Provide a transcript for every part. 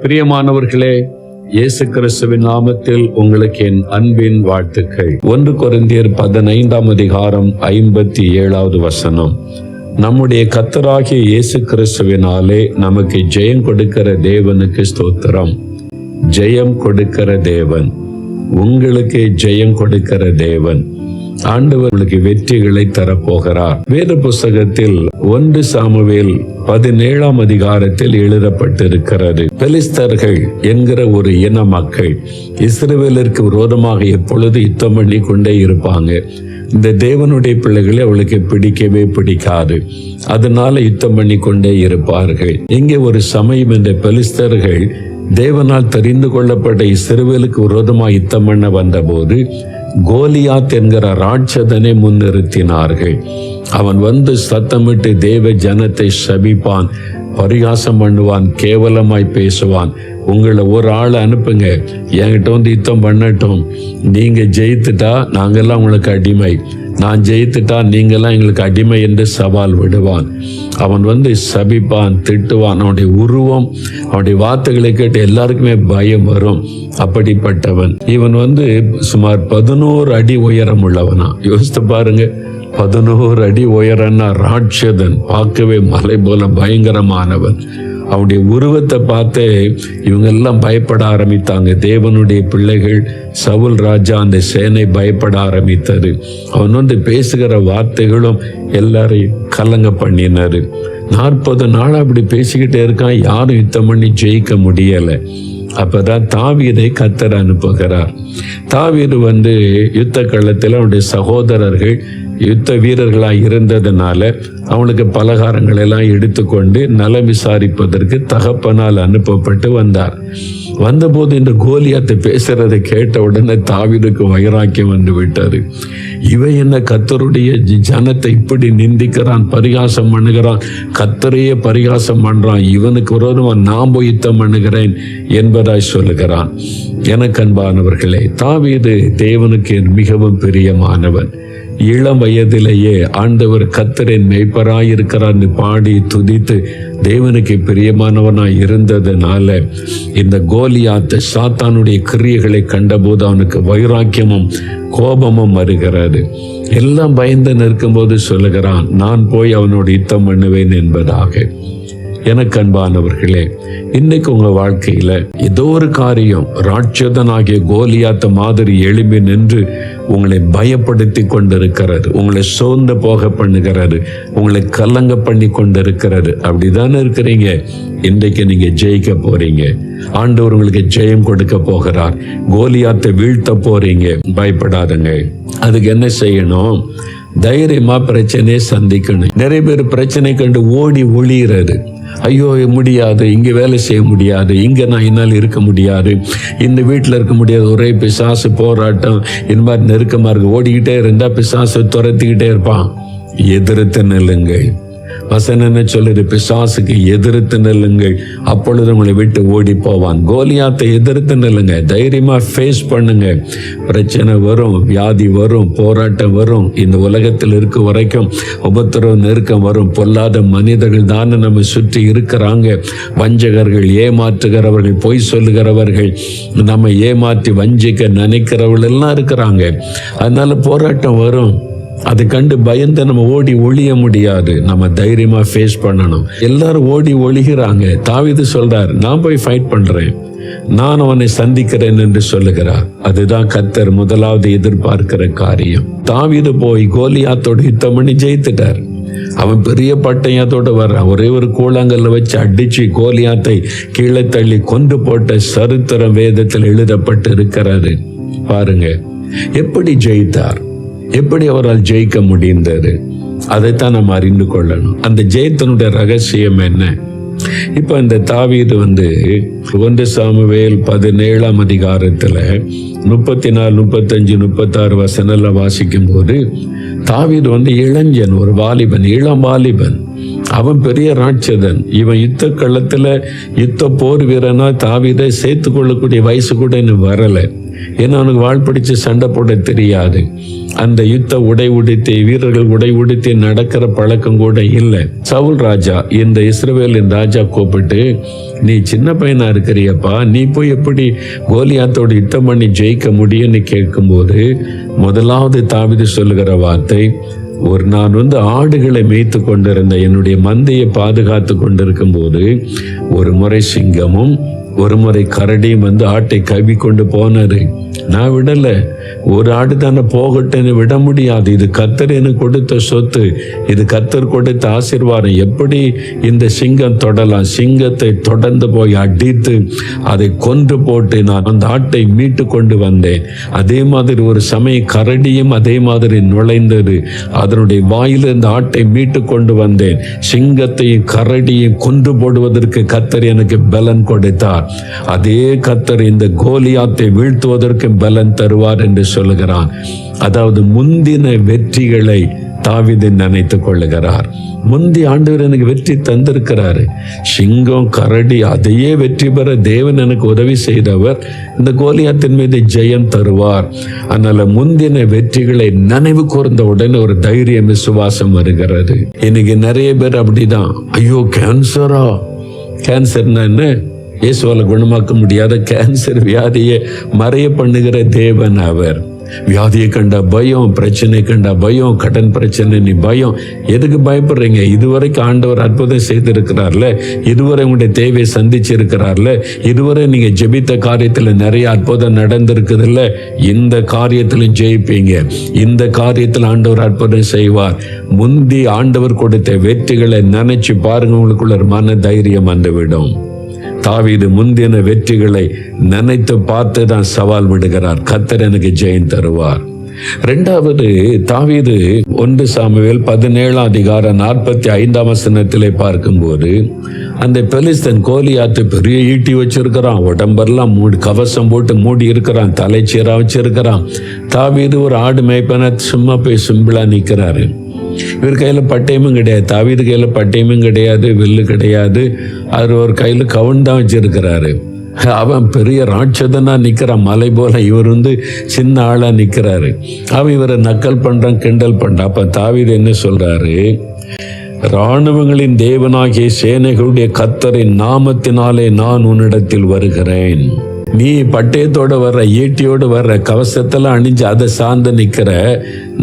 பிரியமானவர்களே, இயேசு கிறிஸ்துவின் நாமத்தில் உங்களுக்கு என் அன்பின் வாழ்த்துக்கள். 1 கொரிந்தியர் 15ஆம் அதிகாரம் 57வது வசனம். நம்முடைய கர்த்தராகிய இயேசு கிறிஸ்துவினாலே நமக்கு ஜெயம் கொடுக்கிற தேவனுக்கு ஸ்தோத்திரம். ஜெயம் கொடுக்கிற தேவன், உங்களுக்கு ஜெயம் கொடுக்கிற தேவன். ஆண்டவர் உங்களுக்கு வெற்றிகளை தரப்போகிறார். வேத புஸ்தகத்தில் 1 சாமுவேல் 17ஆம் அதிகாரத்தில் எழுதப்பட்டிருக்கிறது. பெலிஸ்தர்கள் என்கிற ஒரு இன மக்கள் இஸ்ரவேலருக்கு விரோதமாக எப்பொழுது யுத்தம் பண்ணி கொண்டே இருப்பாங்க. இந்த தேவனுடைய பிள்ளைகளை அவளுக்கு பிடிக்கவே பிடிக்காது. அதனால யுத்தம் பண்ணி கொண்டே இருப்பார்கள். இங்கே ஒரு சமயம் இந்த பெலிஸ்தர்கள் தேவனால் தெரிந்து கொள்ளப்பட்ட இஸ்ரவேலுக்கு விரோதமாக யுத்தம் பண்ண வந்தபோது கோலியாத் என்கிற ராட்சதனை முன்னிறுத்தினார்கள். அவன் வந்து சத்தமிட்டு தேவ ஜனத்தை சபிப்பான், பரிகாசம் பண்ணுவான், கேவலமாய் பேசுவான். உங்களை ஒரு ஆளை அனுப்புங்க, என்கிட்ட வந்து யுத்தம் பண்ணட்டும். நீங்க ஜெயித்துட்டா நாங்கெல்லாம் உங்களுக்கு அடிமை, நான் ஜெயித்துட்டா நீங்கெல்லாம் எங்களுக்கு அடிமை என்று சவால் விடுவான். அவன் வந்து சபிப்பான், திட்டுவான். அவனுடைய உருவம், அவனுடைய வார்த்தைகளை கேட்டு எல்லாருக்குமே பயம் வரும். அப்படிப்பட்டவன் இவன் வந்து சுமார் 11 அடி உயரம் உள்ளவனா. யோசித்து பாருங்க, 11 அடி உயரன்னா ராட்சதன், பார்க்கவே மலை போல பயங்கரமானவன். அவனுடைய உருவத்தை பார்த்து இவங்க எல்லாம் பயப்பட ஆரம்பித்தாங்க. தேவனுடைய பிள்ளைகள், சவுல் ராஜா, அந்த சேனை பயப்பட ஆரம்பித்தது. அவன் வந்து பேசுகிற வார்த்தைகளும் எல்லாரையும் கலங்க பண்ணினாரு. 40 நாள் அப்படி பேசிக்கிட்டே இருக்கான். யாரும் யுத்தம் பண்ணி ஜெயிக்க முடியலை. அப்பதான் தாவீதை கர்த்தர் அனுப்புகிறார். தாவீது வந்து யுத்த களத்தில் அவனுடைய சகோதரர்கள் யுத்த வீரர்களாக இருந்ததுனால அவனுக்கு பலகாரங்கள் எல்லாம் எடுத்துக்கொண்டு நலம் விசாரிப்பதற்கு தகப்பனால் அனுப்பப்பட்டு வந்தார். வந்தபோது இந்த கோலியாத்தை பேசுறதை கேட்ட உடனே தாவீதுக்கு வைராக்கியம் வந்து விட்டது. இவன் என்ன கர்த்தருடைய ஜனத்தை இப்படி நிந்திக்கிறான், பரிகாசம் பண்ணுகிறான், கர்த்தரையே பரிகாசம் பண்றான், இவனுக்கு விரோதமா நான் போய் யுத்தம் பண்ணுகிறேன் என்பதாய் சொல்லுகிறான். எனக்கு அன்பானவர்களே, தாவீது தேவனுக்கு மிகவும் பிரியமானவன். இளம் வயதிலேயே ஆண்டவர் கர்த்தரின் மேய்ப்பராயிருக்கிறார் பாடி துதித்து தேவனுக்கு பிரியமானவனாய் இருந்ததுனால இந்த கோலியாத் சாத்தானுடைய கிரியைகளை கண்டபோது அவனுக்கு வைராக்கியமும் கோபமும் வருகிறது. எல்லாம் பயந்து நிற்கும்போது சொல்லுகிறான், நான் போய் அவனோடு யுத்தம் பண்ணுவேன் என்பதாக. எனக்கு அன்பானவர்களே, இன்னைக்கு உங்க வாழ்க்கையில ஏதோ ஒரு காரியம் ராட்சதனாகிய கோலியாத்த மாதிரி எழும்பி நின்று உங்களை பயப்படுத்தி கொண்டிருக்கிறது, உங்களை சோர்ந்து போக பண்ணுகிறது, உங்களை கலங்க பண்ணி கொண்டிருக்கிறது. அப்படிதானே இருக்கிறீங்க. இன்றைக்கு நீங்க ஜெயிக்க போறீங்க. ஆண்டவர் உங்களுக்கு ஜெயம் கொடுக்க போகிறார். கோலியாத்தை வீழ்த்த போறீங்க. பயப்படாதுங்க. அதுக்கு என்ன செய்யணும்? தைரியமா பிரச்சனையை சந்திக்கணும். நிறைய பேர் பிரச்சனை கண்டு ஓடி ஒளிகிறது. ஐயோ முடியாது, இங்கே வேலை செய்ய முடியாது, இங்கே நான் என்னால் இருக்க முடியாது, இந்த வீட்டில் இருக்க முடியாது, ஒரே பிசாசு போராட்டம், இந்த மாதிரி நெருக்கமாக இருக்கு. ஓடிக்கிட்டே இருந்தால் பிசாசு துரத்திக்கிட்டே இருப்பான். எதிர்த்து நில்லுங்கள். வசனம் என்ன சொல்லுது? பிசாசுக்கு எதிர்த்து நில்லுங்கள், அப்பொழுது உங்களை விட்டு ஓடி போவான். கோலியாத்தை எதிர்த்து நில்லுங்க. தைரியமா ஃபேஸ் பண்ணுங்க. பிரச்சனை வரும், வியாதி வரும், போராட்டம் வரும். இந்த உலகத்தில் இருக்க வரைக்கும் உபத்திரவம், நெருக்கம் வரும். பொல்லாத மனிதர்கள் தானே நம்ம சுற்றி இருக்கிறாங்க. வஞ்சகர்கள், ஏமாற்றுகிறவர்கள், பொய் சொல்லுகிறவர்கள், நம்ம ஏமாற்றி வஞ்சிக்க நினைக்கிறவர்கள் எல்லாம் இருக்கிறாங்க. அதனால போராட்டம் வரும். அதை கண்டு பயந்து நம்ம ஓடி ஒளிய முடியாது. நம்ம தைரியமா ஃபேஸ் பண்ணணும். எல்லாரும் ஓடி ஒளிகிறாங்க. தாவீது சொல்றார், நான் போய் ஃபைட் பண்றேன், நான் அவனை சந்திக்கிறேன் என்று சொல்லுகிறார். அதுதான் கர்த்தர் முதலாவது எதிர்பார்க்கிற காரியம். தாவீது போய் கோலியாத்தோடு யுத்தம் பண்ணி ஜெயித்துட்டார். அவன் பெரிய பட்டயத்தோடு வர்றான். ஒரே ஒரு கூழாங்கல்ல வச்சு அடிச்சு கோலியாத்தை கீழே தள்ளி கொண்டு போட்ட சரித்திரம் வேதத்தில் எழுதப்பட்டு இருக்கிறது. பாருங்க, எப்படி ஜெயித்தார், எப்படி அவரால் ஜெயிக்க முடிந்தது, அதைத்தான் நம்ம அறிந்து கொள்ளணும். அந்த ஜெயத்தினுடைய ரகசியம் என்ன? இப்ப இந்த தாவீது வந்து 1 சாமுவேல் 17ஆம் அதிகாரத்துல 34, 35, 36 வசனம்ல வாசிக்கும் போது தாவீது வந்து இளைஞன், ஒரு வாலிபன், இளம் வாலிபன். அவன் பெரிய ராட்சதன். இவன் யுத்த களத்துல யுத்த போர் வீரனா தாவீதை சேர்த்து கொள்ளக்கூடிய வயசு கூட இன்னும் வரல. ஏன்னா அவனுக்கு வாழ் பிடிச்சு சண்டை போட தெரியாது. அந்த யுத்த உடை உடுத்தி, வீரர்கள் உடை உடுத்தி நடக்கிற பழக்கம் கூட இல்லை. சவுல் ராஜா இந்த இஸ்ரவேலின் ராஜா கூப்பிட்டு, நீ சின்ன பையனா இருக்கிறியப்பா, நீ போய் எப்படி கோலியாத்தோடு யுத்தம் பண்ணி ஜெயிக்க முடியும்னு கேட்கும்போது முதலாவது தாவீது சொல்லுகிற வார்த்தை, நான் ஆடுகளை மேய்த்து கொண்டிருந்த என்னுடைய மந்தையை பாதுகாத்து கொண்டிருக்கும் போது ஒரு முறை சிங்கமும் ஒரு முறை கரடியும் ஆட்டை கவி கொண்டு போனது. நான் விடல. ஒரு ஆடு தானே போகட்டுன்னு விட முடியாது. இது கர்த்தர் எனக்கு கொடுத்த சொத்து, இது கர்த்தர் கொடுத்த ஆசீர்வாதம். எப்படி இந்த சிங்கம் தொடலாம்? சிங்கத்தை தொடர்ந்து போய் அடித்து அதை கொன்று போட்டு நான் அந்த ஆட்டை மீட்டு கொண்டு வந்தேன். அதே மாதிரி ஒரு சமயம் கரடியும் அதே மாதிரி நுழைந்தது. அதனுடைய வாயிலிருந்து ஆட்டை மீட்டு கொண்டு வந்தேன். சிங்கத்தையும் கரடியும் கொன்று போடுவதற்கு கர்த்தர் எனக்கு பலன் கொடுத்தார். அதே கர்த்தர் இந்த கோலியாத்தை வீழ்த்துவதற்கு பலன் தருவார் என்று சொல்லுகிறான். அதாவது முந்தின வெற்றிகளை தாவீது நினைத்துக் கொள்ளுகிறார். முந்தி ஆண்டவர் எனக்கு வெற்றி தந்திருக்கிறாரு. சிங்கம் கரடி அதையே வெற்றி பெற தேவன் எனக்கு உதவி செய்தவர். இந்த கோலியாத்தின் மீது ஜெயம் தருவார். அதனால முந்தின வெற்றிகளை நினைவு கூர்ந்த உடனே ஒரு தைரியம், விசுவாசம் வருகிறது. இன்னைக்கு நிறைய பேர் அப்படிதான். ஐயோ கேன்சரா? கேன்சர்னா என்ன? இயேசுவால குணமாக்க முடியாத கேன்சர் வியாதியை மறைய பண்ணுகிற தேவன் அவர். வியாதியை கண்டா பயம், பிரச்சனை கண்டா பயம், கடன் பிரச்சனை நீ பயம். எதுக்கு பயப்படுறீங்க? இதுவரைக்கும் ஆண்டவர் அற்புதம் செய்திருக்கிறார்ல, இதுவரை உங்களுடைய தேவையை சந்திச்சிருக்கிறார்ல, இதுவரை நீங்க ஜெபித்த காரியத்துல நிறைய அற்புதம் நடந்திருக்குதுல்ல, இந்த காரியத்திலும் ஜெயிப்பீங்க. இந்த காரியத்தில் ஆண்டவர் அற்புதம் செய்வார். முந்தி ஆண்டவர் கொடுத்த வெற்றிகளை நினைச்சு பாருங்க, உங்களுக்குள்ள மன தைரியம் வந்துவிடும். தாவீது முந்தின வெற்றிகளை நினைத்து பார்த்து தான் சவால் விடுகிறார். கர்த்தர் எனக்கு ஜெயம் தருவார். இரண்டாவது, தாவீது 1 சாமுவேல் 17:45 பார்க்கும்போது அந்த பெலிஸ்தன் கோலியாத்து பெரிய ஈட்டி வச்சிருக்கிறான், உடம்பெல்லாம் கவசம் போட்டு மூடி இருக்கிறான், தலைச்சீரா வச்சிருக்கிறான். தாவீது ஒரு ஆடு மேய்ப்பன சும்மா போய் சிம்பிளா நிற்கிறாரு. இவர் கையில் பட்டயமும் கிடையாது, தாவீது கையில் பட்டயமும் கிடையாது, வில்லு கிடையாது. அவர் ஒரு கையில் கவுன் தான் வச்சிருக்கிறாரு. அவன் பெரிய ராட்சதனா நிற்கிறான், மலை போல. இவர் சின்ன ஆளா நிற்கிறாரு. அவன் இவரை நக்கல் பண்றான், கிண்டல் பண்றான். அப்ப தாவீது என்ன சொல்றாரு? இராணுவங்களின் தேவனாகிய சேனைகளுடைய கர்த்தரின் நாமத்தினாலே நான் உன்னிடத்தில் வருகிறேன். நீ பட்டயத்தோட வர்ற, ஈட்டியோடு வர்ற, கவசத்தெல்லாம் அணிஞ்சு அதை சார்ந்து நிற்கிற.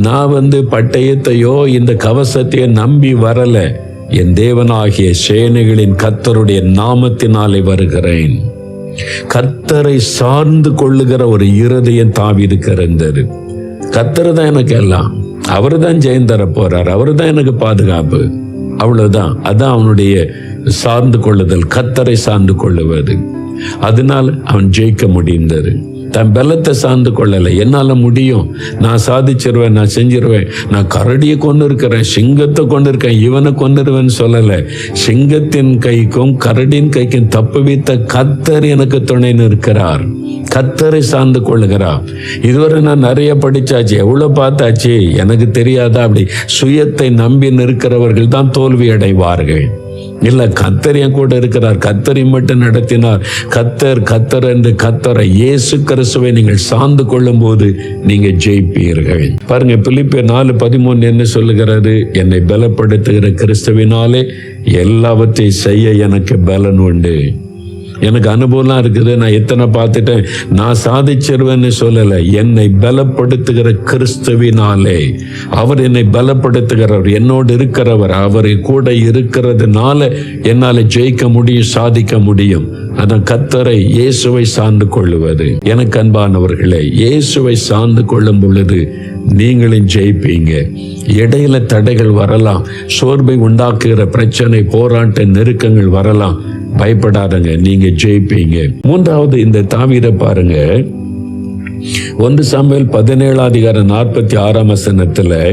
நான் பட்டயத்தையோ இந்த கவசத்தையோ நம்பி வரல. என் தேவனாகிய சேனைகளின் கர்த்தருடைய நாமத்தினாலே வருகிறேன். கர்த்தரை சார்ந்து கொள்ளுகிற ஒரு இருதயம் தாவீதுக்கு இருந்தது. கர்த்தர் தான் எனக்கு எல்லாம், அவரு தான் ஜெயம் தர போறார், அவரு தான் எனக்கு பாதுகாப்பு. அவ்வளவுதான். அதான் அவனுடைய சார்ந்து கொள்ளுதல், கர்த்தரை சார்ந்து கொள்ளுவது. அதனால் அவன் ஜெயிக்க முடிந்தது. தன் பலத்தை சார்ந்து கொள்ளலை. என்னால முடியும், நான் சாதிச்சிருவேன், நான் செஞ்சிருவேன், நான் கரடியை கொண்டு இருக்கிறேன், சிங்கத்தை கொண்டு இருக்கேன், இவனை கொண்டுருவேன்னு சொல்லலை. சிங்கத்தின் கைக்கும் கரடியின் கைக்கும் தப்புவித்த கர்த்தர் எனக்கு துணை நிற்கிறார். கர்த்தரை சார்ந்து கொள்ளுகிறார். இதுவரை நான் நிறைய படிச்சாச்சு, எவ்வளவு பார்த்தாச்சு, எனக்கு தெரியாதா? அப்படி சுயத்தை நம்பி நிற்கிறவர்கள் தான் தோல்வி அடைவார்கள். இல்ல, கர்த்தர் என் கூட இருக்கிறார், கர்த்தரை மட்டும் நடத்தினார். கர்த்தர் என்று கர்த்தரை இயேசு கிறிஸ்துவை நீங்கள் சார்ந்து கொள்ளும் போது நீங்க ஜெயிப்பீர்கள். பாருங்க, பிலிப்பியர் 4:13 என்ன சொல்லுகிறது? என்னை பலப்படுத்துகிற கிறிஸ்துவினாலே எல்லாவற்றையும் செய்ய எனக்கு பலன் உண்டு. எனக்கு அனுபவம்லாம் இருக்குது, நான் எத்தனை பார்த்துட்டேன், நான் சாதிச்சிருவேன்னு சொல்லலை. என்னை பலப்படுத்துகிற கிறிஸ்துவினாலே, அவர் என்னை பலப்படுத்துகிறவர், என்னோடு இருக்கிறவர், அவரை கூட இருக்கிறதுனால என்னால ஜெயிக்க முடியும், சாதிக்க முடியும். அதான் கர்த்தரை, இயேசுவை சார்ந்து கொள்ளுவது. எனக்கு அன்பானவர்களே, இயேசுவை சார்ந்து கொள்ளும் பொழுது நீங்களும் ஜெயிப்பீங்க. இடையில தடைகள் வரலாம், சோர்வை உண்டாக்குகிற பிரச்சனை, போராட்ட நெருக்கங்கள் வரலாம். பயப்படாதங்க, நீங்க ஜெயிப்பீங்க. மூன்றாவது, இந்த தாவீதை பாருங்க. 1 சாமுவேல் 17:46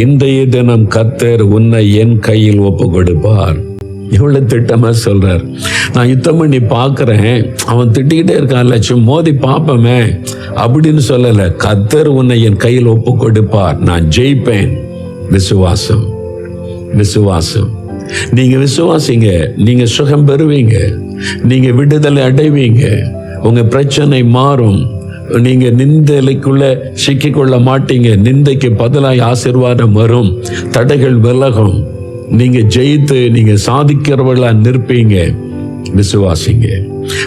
இன்றைய தினம் கர்த்தர் உன்னை என் கையில் ஒப்பு கொடுப்பார். எவ்வளவு திட்டமா சொல்றார். நான் யுத்தம் பண்ணி பார்க்கிறேன், அவன் திட்டிக்கிட்டே இருக்கான்ல, சும்மா மோதி பார்ப்பமே அப்படின்னு சொல்லல. கர்த்தர் உன்னை என் கையில் ஒப்பு கொடுப்பார், நான் ஜெயிப்பேன். விசுவாசம், விசுவாசம். நீங்க விசுவாசிங்க, நீங்க சுகம் பெறுவீங்க, நீங்க விடுதலை அடைவீங்க, உங்க பிரச்சனை மாறும், நீங்க நிந்தைக்குள்ள சிக்கிக்கொள்ள மாட்டீங்க. நிந்தைக்கு பதிலாக ஆசீர்வாதம் வரும், தடைகள் விலகும், நீங்க ஜெயித்து நீங்க சாதிக்கிறவர்களா நிற்பீங்க. விசுவாசிங்க.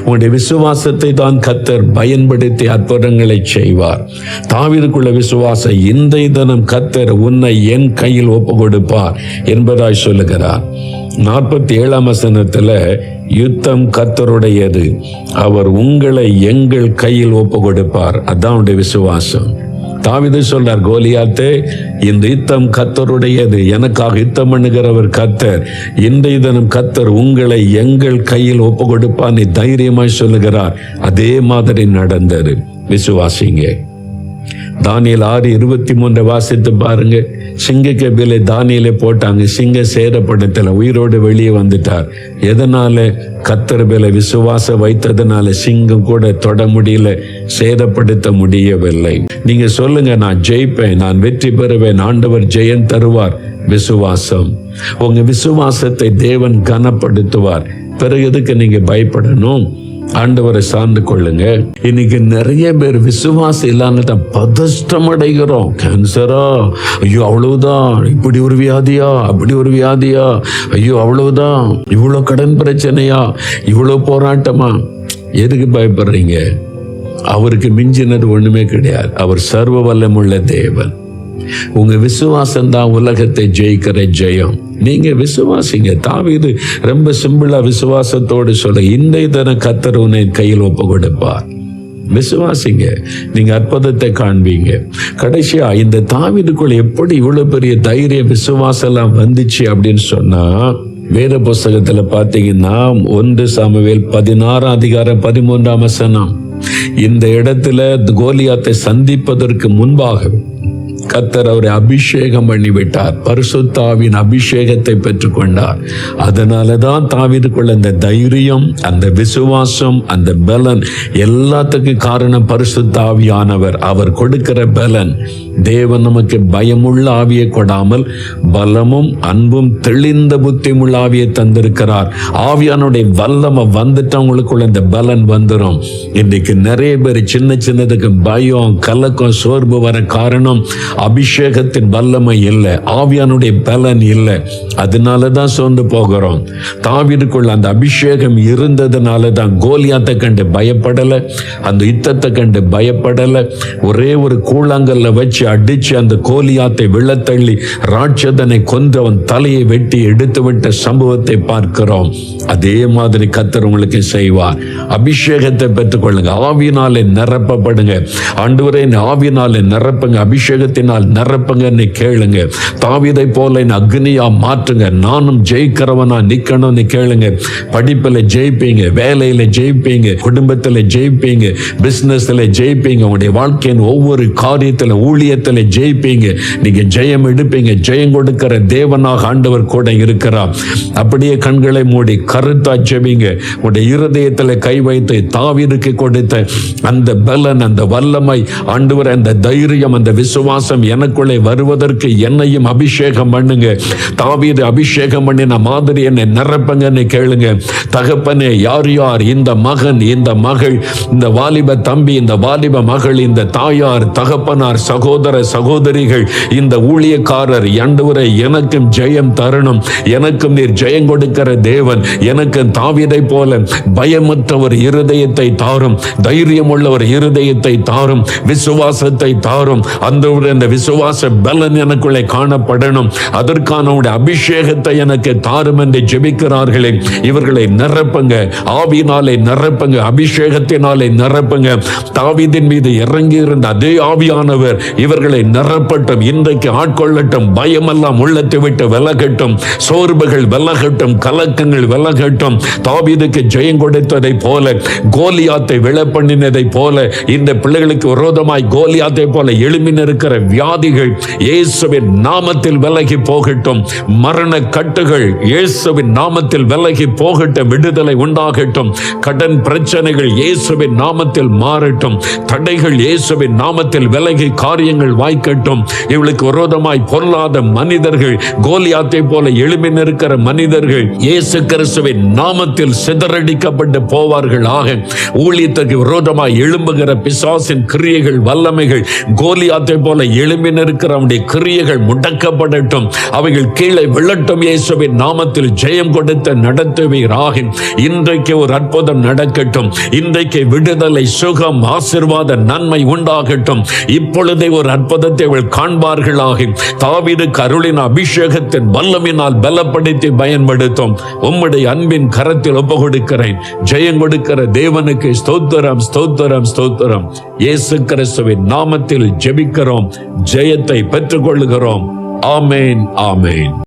உங்களுடைய விசுவாசத்தை தான் கர்த்தர் பயன்படுத்தி அற்புதங்களை செய்வார். தாவீதுக்குள்ள விசுவாசம், இந்த தினம் கர்த்தர் உன்னை என் கையில் ஒப்பு கொடுப்பார் என்பதாய் சொல்லுகிறார். 47ஆம் வசனத்துல யுத்தம் கர்த்தருடையது, அவர் உங்களை எங்கள் கையில் ஒப்பு கொடுப்பார். அதான் அவனுடைய விசுவாசம். தாவீது சொல்றார், கோலியாத்தே, இந்த யுத்தம் கர்த்தருடையது, எனக்காக யுத்தம் பண்ணுகிறவர் கர்த்தர், இன்றைய தினம் கர்த்தர் உங்களை எங்கள் கையில் ஒப்பு கொடுப்பார் தைரியமாய் சொல்லுகிறார். அதே மாதிரி நடந்தது. விசுவாசிங்க. தானியேல் 6:23 வாசித்து பாருங்க. சிங்க கபிலை தானியேலை போட்டாங்க, சிங்க சேதப்படத்துல உயிரோடு வெளியே வந்துட்டார். எதனால? கர்த்தர் மேல விசுவாசம் வைத்ததுனால. சிங்கம் கூட தொட முடியல, சேதப்படுத்த முடியவில்லை. நீங்க சொல்லுங்க, நான் ஜெயிப்பேன், நான் வெற்றி பெறுவேன், ஆண்டவர் ஜெயம் தருவார். விசுவாசம். உங்க விசுவாசத்தை தேவன் கனப்படுத்துவார். பிறகு எதுக்கு நீங்க பயப்படணும்? ஆண்டவரை சார்ந்து கொள்ளுங்க. இன்னைக்கு நிறைய பேர் விசுவாசம் இல்லாம பதஷ்டம் அடைகிறோம். கேன்சரா, ஐயோ அவ்வளவுதான், இப்படி ஒரு வியாதியா, அப்படி ஒரு வியாதியா, ஐயோ அவ்வளவுதான், இவ்வளவு கடன் பிரச்சனையா, இவ்வளவு போராட்டமா. எதுக்கு பயப்படுறீங்க? அவருக்கு மிஞ்சினது ஒண்ணுமே கிடையாது. அவர் சர்வ வல்லமுள்ள தேவன். உங்க விசுவாசம் தான் உலகத்தை ஜெயிக்கிற ஜெயம். நீங்க விசுவாசிங்க. தாவீது ரொம்ப சிம்பிளா விசுவாசத்தோடு சொல்ல, இன்றைய தினம் கர்த்தர் உன்னை கையில் ஒப்பு கொடுப்பார். விசுவாசிங்க, நீங்க அற்புதத்தை காண்பீங்க. கடைசியா இந்த தாவீதுக்குள்ள எப்படி இவ்வளவு பெரிய தைரிய விசுவாசம் எல்லாம் வந்துச்சு அப்படின்னு சொன்னா, வேத புஸ்தகத்துல பாத்தீங்கன்னா 1 சாமுவேல் 16:13 இந்த இடத்துல கோலியாத்தை சந்திப்பதற்கு முன்பாக கர்த்தர் அவரை அபிஷேகம் பண்ணிவிட்டார். பரிசுத்த ஆவியின் அபிஷேகத்தை பெற்றுக்கொண்டார். அதனாலதான் தாவீதுக்குள்ள அந்த தைரியம், அந்த விசுவாசம், அந்த பலன் எல்லாத்துக்கும் காரணம் பரிசுத்த ஆவியானவர். அவர் கொடுக்கிற பலன். தேவன் நமக்கு பயமுள்ள ஆவியை கொடாமல் பலமும் அன்பும் தெளிந்த புத்தியுள்ள ஆவியை தந்திருக்கிறார். ஆவியானுடைய வல்லமை வந்துட்டு அவங்களுக்குள்ள இந்த பலன் வந்துடும். இன்னைக்கு நிறைய பேர் சின்ன சின்னதுக்கு பயம், கலக்கம், சோர்வு வர காரணம் அபிஷேகத்தின் வல்லமை இல்லை, ஆவியானுடைய பலன் இல்லை. அதனாலதான் சோர்ந்து போகிறோம். தாவீதுக்குள்ள அந்த அபிஷேகம் இருந்ததுனால தான் கோலியாத்தை கண்டு பயப்படல, அந்த யுத்தத்தை கண்டு பயப்படல. ஒரே ஒரு கூழாங்கல்ல வச்சு அடிச்சு அந்த கோலியாத்தை விழத்தள்ளி ராட்சதனை கொன்றவன் தலையை வெட்டி எடுத்து விட்ட சம்பவத்தை பார்க்கிறோம். அதே மாதிரி கர்த்தர் உங்களுக்கு செய்வார். அபிஷேகத்தை பெற்றுக்கொள்ளுங்க. ஆவியினாலே நிரப்பப்படுங்க. ஆண்டவரே ஆவியினாலே நிரப்புங்க, அபிஷேகத்தினால் நிரப்புங்கன்னு கேளுங்க. தாவீதை போல அக்னியா மாற்றுங்க. நானும் ஜெயிக்கிறவனா நிக்கணும்னு கேளுங்க. படிப்புல ஜெயிப்பீங்க, வேலையில ஜெயிப்பீங்க, குடும்பத்துல ஜெயிப்பீங்க, பிசினஸ்ல ஜெயிப்பீங்க, உங்களுடைய வாழ்க்கையின் ஒவ்வொரு காரியத்துல ஊழியத்துல ஜெயிப்பீங்க. நீங்க ஜெயம் எடுப்பீங்க. ஜெயம் கொடுக்கிற தேவனாக ஆண்டவர் கூட இருக்கிறார். அப்படியே கண்களை மூடி கருத்தா ஜெபிங்க. உங்களுடைய இருதயத்துல கை வைத்து தாவீதுக்கு கொடுத்த அந்த பலன், அந்த வல்லமை, ஆண்டவர் அந்த தைரியம், அந்த விசுவாசம் எனக்குள்ளே வருவதற்கு என்னையும் அபிஷேகம் பண்ணுங்க. தாவீது அபிஷேகம் பண்ணின மாதிரி என்னை நிரப்புங்கன்னு கேளுங்க. தகப்பனே, யார் யார் இந்த மகன், இந்த மகள், இந்த வாலிப தம்பி, இந்த வாலிப மகள், இந்த தாயார், தகப்பனார், சகோதர சகோதரிகள், இந்த ஊழியக்காரர், ஆண்டவரே எனக்கும் ஜெயம் தரணும், எனக்கும் நீர் ஜெயம் கொடுக்கிற தேவன், எனக்கு தாவீதை போல பயமற்ற ஒரு இருதயத்தை தாரும், தைரியம் உள்ள ஒரு இருதயத்தை தாரும், விசுவாசத்தை தாரும். அந்த விசுவாச பலன் எனக்குள்ளே காணப்படணும். அதற்கான அபிஷேகத்தை எனக்கு தாரும் என்று ஜெபிக்கிறார்களே, இவர்களை நிரப்புங்க. ஆவியினாலே நிரப்புங்க, அபிஷேகத்தினாலே நிரப்புங்க. தாவீதின் மீது இறங்கி இருந்த அதே ஆவியானவர் இவர்களை நிரப்பட்டும், இன்றைக்கு ஆட்கொள்ளட்டும். பயமெல்லாம் உள்ளத்தை விட்டு விலகட்டும், சோர்வுகள் விலகட்டும், கலக்கங்கள் விலகட்டும். தாவீதுக்கு ஜெயம் கொடுத்ததை போல, கோலியாத்தை விழப்பண்ணினதை போல, இந்த பிள்ளைகளுக்கு விரோதமாய் கோலியாத்தை போல எழுமின் இருக்கிற வியாதிகள் இயேசுவின் நாமத்தில் விலகி போகட்டும். மரண கட்டுகள் இயேசுவின் நாமத்தில் விலகி போகட்டும். விடுதலை உண்டாகட்டும். கடன் பிரச்சனைகள் இயேசுவின் நாமத்தில் மாறட்டும். தடைகள் இயேசுவின் நாமத்தில் விலகி காரியங்கள் காரியங்கள் வாய்க்கட்டும். இவளுக்கு விரோதமாய் பொல்லாத மனிதர்கள், கோலியாத்தை போல எழும்பி நிற்கிற மனிதர்கள் இயேசு கிறிஸ்துவின் நாமத்தில் சிதறடிக்கப்பட்டு போவார்களாக. ஊழியத்துக்கு விரோதமாய் எழும்புகிற பிசாசின் கிரியைகள், வல்லமைகள் கோலியாத்தை போல எழும்பி நிற்கிற அவனுடைய கிரியைகள் முடக்கப்படட்டும். அவைகள் கீழே விழட்டும். இயேசுவின் நாமத்தில் ஜெயம் கொடுத்த நடத்துவீராக. இன்றைக்கு ஒரு அற்புதம் நடக்கட்டும். இன்றைக்கு விடுதலை, சுகம், ஆசீர்வாத, நன்மை உண்டாகட்டும். இப்பொழுதே ஒரு அற்புதத்தை காண்பார்களாக. தாவீதுக்கு அருளின அபிஷேகத்தின் வல்லமையினால் பலப்படுத்தி பயன்படுத்தும். உம்முடைய அன்பின் கரத்தில் ஒப்பு கொடுக்கிறேன். ஜெயம் கொடுக்கிற தேவனுக்கு ஸ்தோத்திரம், ஸ்தோத்திரம், ஸ்தோத்திரம். இயேசு கிறிஸ்துவின் நாமத்தில் ஜெபிக்கிறோம். ஜெயத்தை பெற்றுக் கொள்கிறோம். ஆமேன், ஆமேன்.